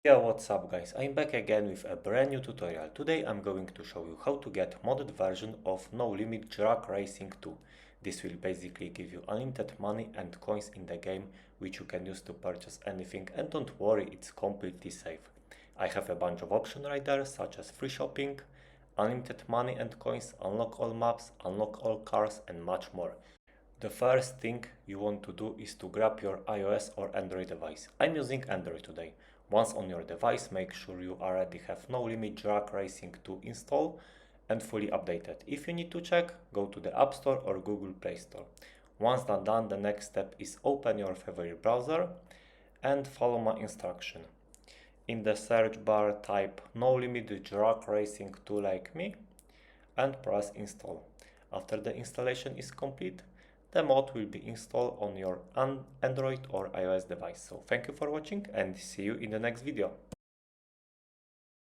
Yeah, what's up guys? I'm back again with a brand new tutorial. Today I'm going to show you how to get modded version of No Limit Drag Racing 2. This will basically give you unlimited money and coins in the game which you can use to purchase anything, and don't worry, it's completely safe. I have a bunch of options right there, such as free shopping, unlimited money and coins, unlock all maps, unlock all cars and much more. The first thing you want to do is to grab your iOS or Android device. I'm using Android today. Once on your device, make sure you already have No Limit Drag Racing to install and fully updated. If you need to check, go to the App Store or Google Play Store. Once that's done, the next step is open your favorite browser and follow my instruction. In the search bar, type No Limit Drag Racing 2 like me and press install. After the installation is complete, the mod will be installed on your Android or iOS device. So thank you for watching and see you in the next video.